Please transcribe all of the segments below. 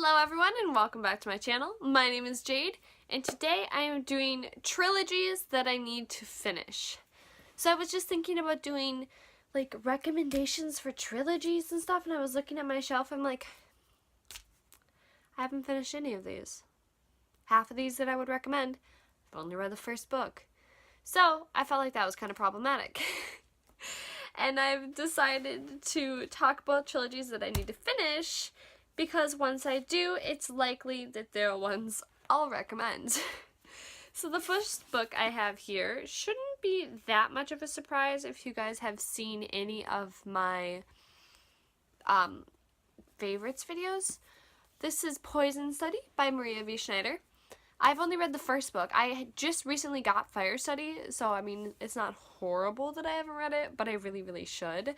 Hello everyone and welcome back to my channel. My name is Jade and today I am doing trilogies that I need to finish. So I was just thinking about doing like recommendations for trilogies and stuff, and I was looking at my shelf. I'm like, I haven't finished any of these. Half of these that I would recommend, I've only read the first book. So I felt like that was kind of problematic. And I've decided to talk about trilogies that I need to finish, because once I do, it's likely that they're ones I'll recommend. So the first book I have here shouldn't be that much of a surprise if you guys have seen any of my favorites videos. This is Poison Study by Maria V. Schneider. I've only read the first book. I just recently got Fire Study, so I mean, it's not horrible that I haven't read it, but I really, really should.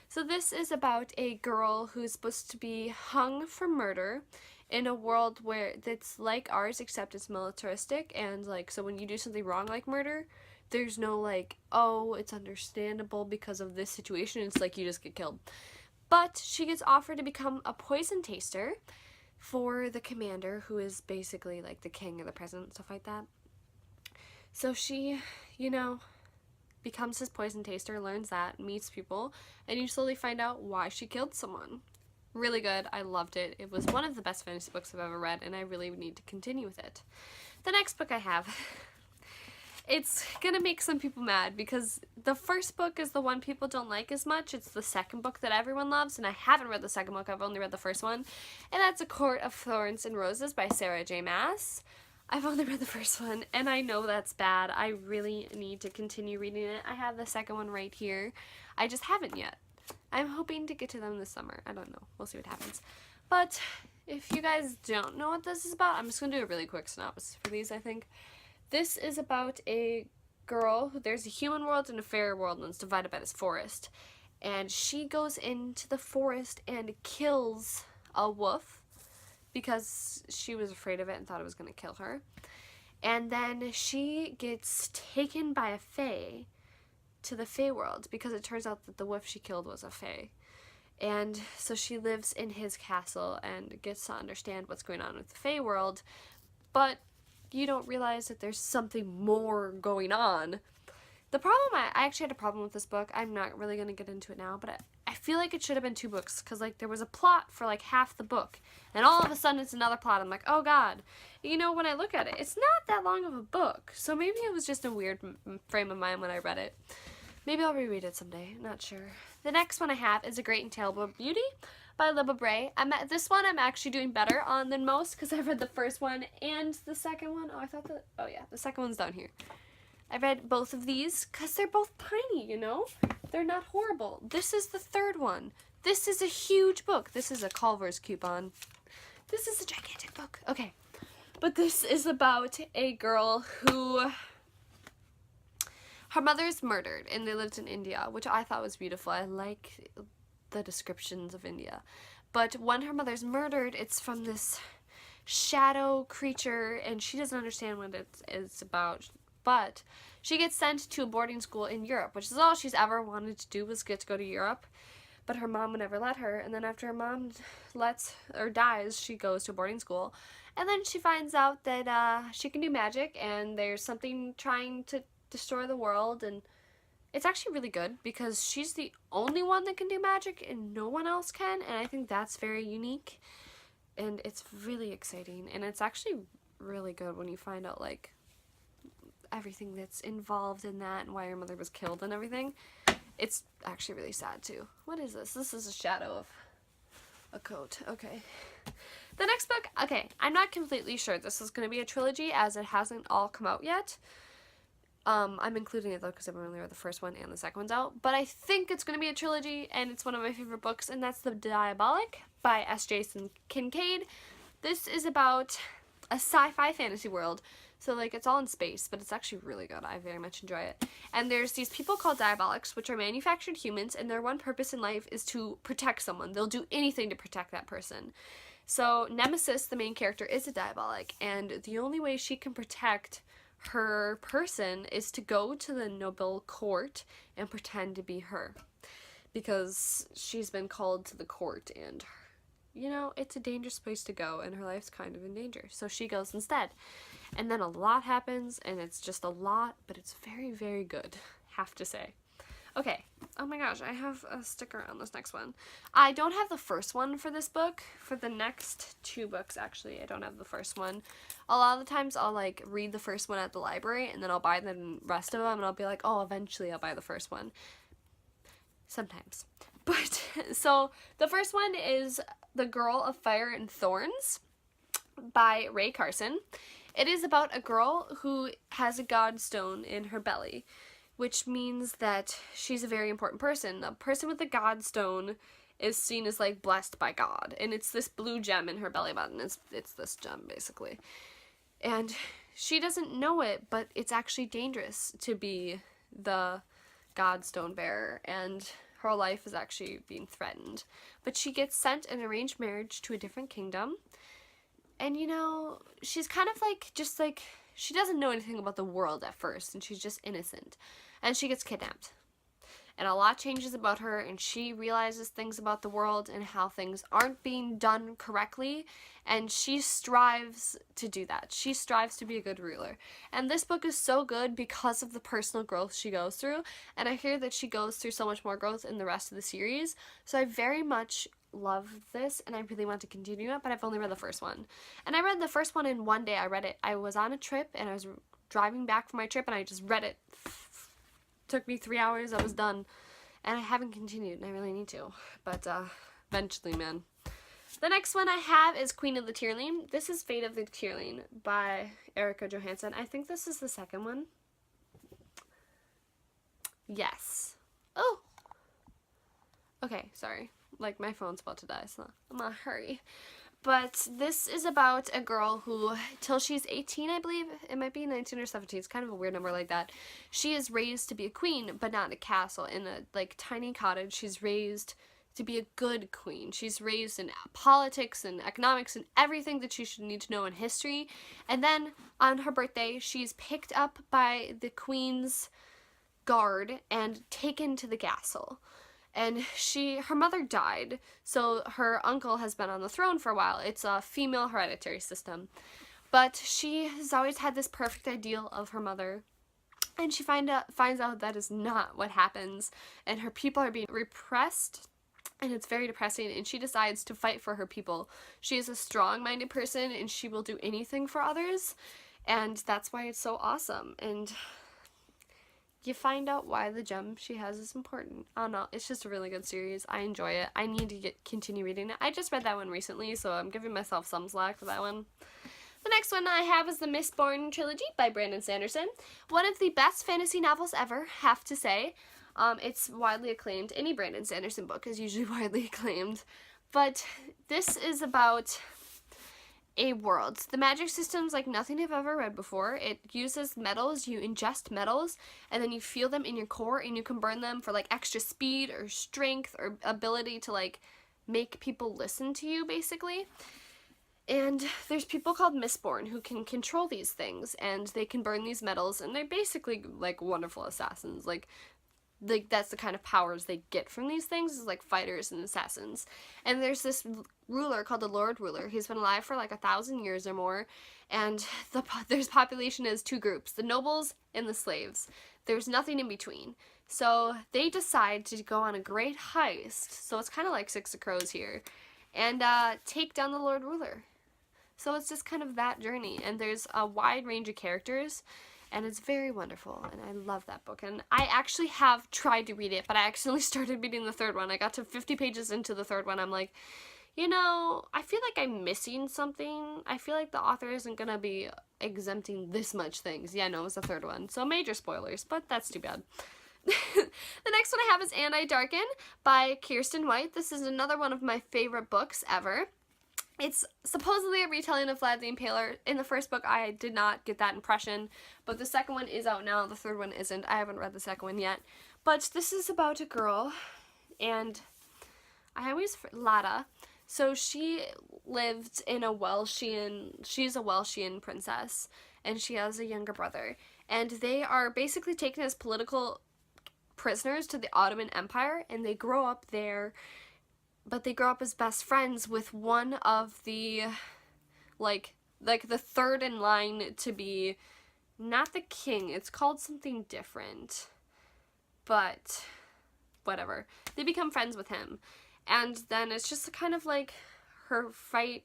So this is about a girl who's supposed to be hung for murder in a world where it's like ours, except it's militaristic, and like, so when you do something wrong like murder, there's no like, oh, it's understandable because of this situation. It's like you just get killed. But she gets offered to become a poison taster for the commander, who is basically like the king or the president, stuff like that. So she, you know, becomes his poison taster, learns that, meets people, and you slowly find out why she killed someone. Really good. I loved it. It was one of the best fantasy books I've ever read, and I really need to continue with it. The next book I have, it's gonna make some people mad because the first book is the one people don't like as much. It's the second book that everyone loves, and I haven't read the second book. I've only read the first one, and that's A Court of Thorns and Roses by Sarah J. Maas. I've only read the first one, and I know that's bad. I really need to continue reading it. I have the second one right here. I just haven't yet. I'm hoping to get to them this summer. I don't know. We'll see what happens. But if you guys don't know what this is about, I'm just going to do a really quick synopsis for these, I think. This is about a girl who, there's a human world and a fairy world, and it's divided by this forest. And she goes into the forest and kills a wolf because she was afraid of it and thought it was going to kill her. And then she gets taken by a fae to the fae world because it turns out that the wolf she killed was a fae. And so she lives in his castle and gets to understand what's going on with the fae world, but you don't realize that there's something more going on. The problem, I actually had a problem with this book. I'm not really going to get into it now, but I feel like it should have been 2 books, because like there was a plot for like half the book, and all of a sudden it's another plot. I'm like, oh god. You know, when I look at it, it's not that long of a book, so maybe it was just a weird frame of mind when I read it. Maybe I'll reread it someday, not sure. The next one I have is A Great and Terrible Beauty by Libba Bray. This one I'm actually doing better on than most, because I've read the first one and the second one. Oh yeah, the second one's down here. I read both of these because they're both tiny, you know? They're not horrible. This is the third one. This is a huge book. This is a Culver's coupon. This is a gigantic book. Okay. But this is about a girl who, her mother is murdered and they lived in India, which I thought was beautiful. I like the descriptions of India. But when her mother's murdered, it's from this shadow creature, and she doesn't understand what it's about. But she gets sent to a boarding school in Europe, which is all she's ever wanted to do, was get to go to Europe. But her mom would never let her, and then after her mom dies, she goes to a boarding school. And then she finds out that she can do magic, and there's something trying to destroy the world, and it's actually really good because she's the only one that can do magic and no one else can, and I think that's very unique, and it's really exciting, and it's actually really good when you find out like everything that's involved in that and why her mother was killed and everything. It's actually really sad too. What is this? This is a shadow of a coat. Okay. The next book, okay, I'm not completely sure this is going to be a trilogy as it hasn't all come out yet. I'm including it though because I've only read the first one and the second one's out, but I think it's going to be a trilogy, and it's one of my favorite books, and that's The Diabolic by S. Jason Kincaid. This is about a sci-fi fantasy world, so like it's all in space, but it's actually really good. I very much enjoy it. And there's these people called Diabolics, which are manufactured humans, and their one purpose in life is to protect someone. They'll do anything to protect that person. So Nemesis, the main character, is a Diabolic, and the only way she can protect her person is to go to the noble court and pretend to be her, because she's been called to the court and you know, it's a dangerous place to go and her life's kind of in danger. So she goes instead. And then a lot happens and it's just a lot, but it's very, very good, have to say. Okay, oh my gosh, I have a sticker on this next one. I don't have the first one for this book. For the next 2 books, actually, I don't have the first one. A lot of the times I'll like read the first one at the library and then I'll buy the rest of them and I'll be like, oh, eventually I'll buy the first one. Sometimes. But, so, the first one is The Girl of Fire and Thorns by Rae Carson. It is about a girl who has a godstone in her belly, which means that she's a very important person. A person with a godstone is seen as like blessed by God, and it's this blue gem in her belly button. It's this gem basically, and she doesn't know it, but it's actually dangerous to be the godstone bearer, and her life is actually being threatened. But she gets sent an arranged marriage to a different kingdom, and you know, she's kind of like, just like, she doesn't know anything about the world at first, and she's just innocent. And she gets kidnapped. And a lot changes about her, and she realizes things about the world and how things aren't being done correctly, and she strives to do that. She strives to be a good ruler. And this book is so good because of the personal growth she goes through, and I hear that she goes through so much more growth in the rest of the series, so I very much love this, and I really want to continue it, but I've only read the first one. And I read the first one in one day. I read it. I was on a trip, and I was driving back from my trip, and I just read it. Took me 3 hours. I was done, and I haven't continued, and I really need to, but eventually, man. The next one I have is Queen of the Tyrling. This is Fate of the Tyrling by Erica Johansson. I think this is the second one. Yes. Oh! Okay, sorry. Like, my phone's about to die, so I'm in a hurry. But this is about a girl who, till she's 18, I believe, it might be 19 or 17, it's kind of a weird number like that, she is raised to be a queen, but not in a castle, in a, like, tiny cottage. She's raised to be a good queen. She's raised in politics and economics and everything that she should need to know in history. And then, on her birthday, she's picked up by the queen's guard and taken to the castle. And her mother died, so her uncle has been on the throne for a while. It's a female hereditary system. But she has always had this perfect ideal of her mother, and she finds out that is not what happens, and her people are being repressed, and it's very depressing, and she decides to fight for her people. She is a strong-minded person, and she will do anything for others, and that's why it's so awesome. And you find out why the gem she has is important. I don't know, it's just a really good series. I enjoy it. I need to continue reading it. I just read that one recently, so I'm giving myself some slack for that one. The next one I have is the Mistborn Trilogy by Brandon Sanderson. One of the best fantasy novels ever, have to say. It's widely acclaimed. Any Brandon Sanderson book is usually widely acclaimed. But this is about a world. The magic system's like nothing I've ever read before. It uses metals. You ingest metals, and then you feel them in your core, and you can burn them for like extra speed or strength or ability to like make people listen to you, basically. And there's people called Mistborn who can control these things, and they can burn these metals, and they're basically like wonderful assassins. Like that's the kind of powers they get from these things, is like fighters and assassins. And there's this ruler called the Lord Ruler. He's been alive for like 1,000 years or more, and there's population is 2 groups, the nobles and the slaves. There's nothing in between. So they decide to go on a great heist, so it's kind of like Six of Crows here, and take down the Lord Ruler. So it's just kind of that journey, and there's a wide range of characters, and it's very wonderful, and I love that book. And I actually have tried to read it, but I accidentally started reading the 3rd one. I got to 50 pages into the 3rd one. I'm like, you know, I feel like I'm missing something. I feel like the author isn't gonna be exempting this much things. Yeah, no, it was the 3rd one. So major spoilers, but that's too bad. The next one I have is And I Darken by Kiersten White. This is another one of my favorite books ever. It's supposedly a retelling of Vlad the Impaler. In the first book, I did not get that impression, but the second one is out now. The 3rd one isn't. I haven't read the second one yet. But this is about a girl, and Lada. So she lived in she's a Welsh princess, and she has a younger brother. And they are basically taken as political prisoners to the Ottoman Empire, and they grow up there but they grow up as best friends with one of the, like the third in line to be, not the king, it's called something different, but whatever. They become friends with him, and then it's just kind of like her fight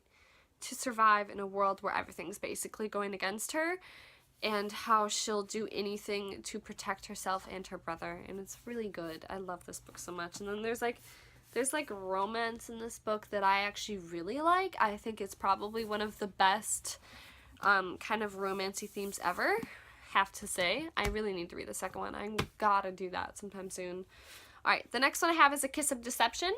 to survive in a world where everything's basically going against her, and how she'll do anything to protect herself and her brother, and it's really good. I love this book so much. And then there's romance in this book that I actually really like. I think it's probably one of the best kind of romancy themes ever, have to say. I really need to read the second one. I gotta do that sometime soon. Alright, the next one I have is A Kiss of Deception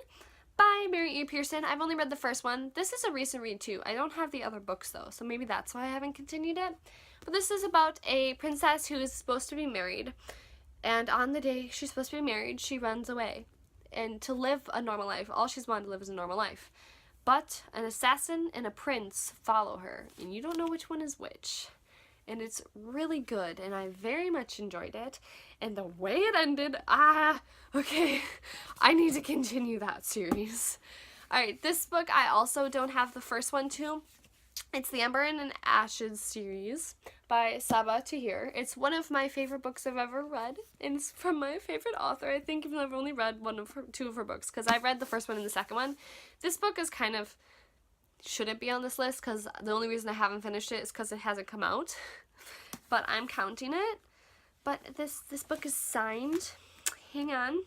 by Mary E. Pearson. I've only read the first one. This is a recent read too. I don't have the other books though, so maybe that's why I haven't continued it. But this is about a princess who is supposed to be married, and on the day she's supposed to be married, she runs away and to live a normal life. All she's wanted to live is a normal life. But an assassin and a prince follow her, and you don't know which one is which. And it's really good, and I very much enjoyed it. And the way it ended, okay, I need to continue that series. Alright, this book I also don't have the first one too. It's the Ember and Ashes series by Sabaa Tahir. It's one of my favorite books I've ever read, and it's from my favorite author. I think even though I've only read two of her books, because I read the first one and the second one. This book is kind of, shouldn't be on this list, because the only reason I haven't finished it is because it hasn't come out. But I'm counting it. But this book is signed. Hang on.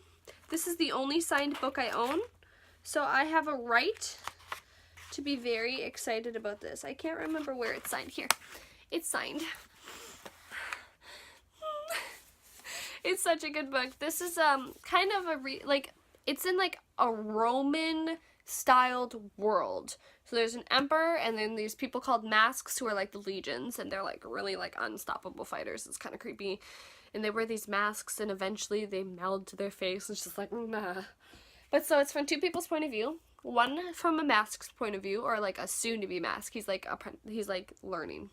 This is the only signed book I own, so I have a right to be very excited about this. I can't remember where it's signed. Here. It's signed. It's such a good book. This is kind of it's in like a Roman styled world. So there's an emperor, and then these people called masks who are like the legions, and they're like really like unstoppable fighters. It's kind of creepy. And they wear these masks, and eventually they meld to their face. It's just like, nah. But so it's from two people's point of view. One from a mask's point of view, or like a soon-to-be mask. He's like learning.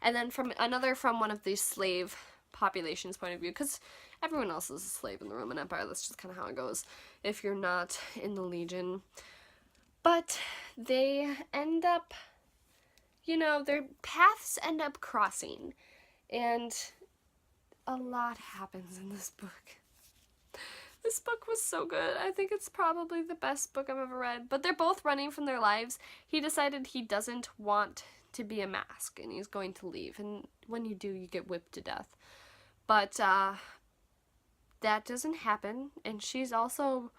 And then from another from one of the slave population's point of view, because everyone else is a slave in the Roman Empire. That's just kind of how it goes if you're not in the Legion. But they end up, their paths end up crossing, and a lot happens in this book. This book was so good. I think it's probably the best book I've ever read. But they're both running from their lives. He decided he doesn't want to be a mask, and he's going to leave. And when you do, you get whipped to death. But that doesn't happen. And she's also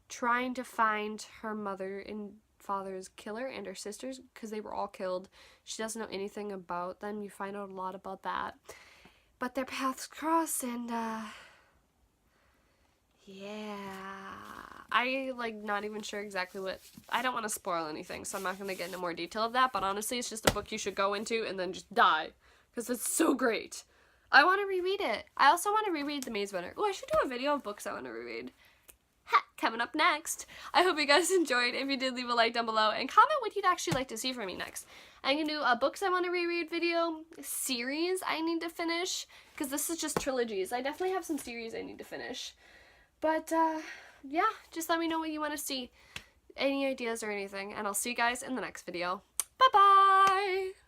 trying to find her mother and father's killer and her sisters, because they were all killed. She doesn't know anything about them. You find out a lot about that. But their paths cross, and yeah, not even sure exactly what, I don't want to spoil anything, so I'm not going to get into more detail of that, but honestly, it's just a book you should go into and then just die, because it's so great. I want to reread it. I also want to reread The Maze Runner. Oh, I should do a video of books I want to reread. Coming up next. I hope you guys enjoyed. If you did, leave a like down below and comment what you'd actually like to see from me next. I'm going to do a books I want to reread video series I need to finish, because this is just trilogies. I definitely have some series I need to finish. But, yeah, just let me know what you want to see. Any ideas or anything, and I'll see you guys in the next video. Bye-bye!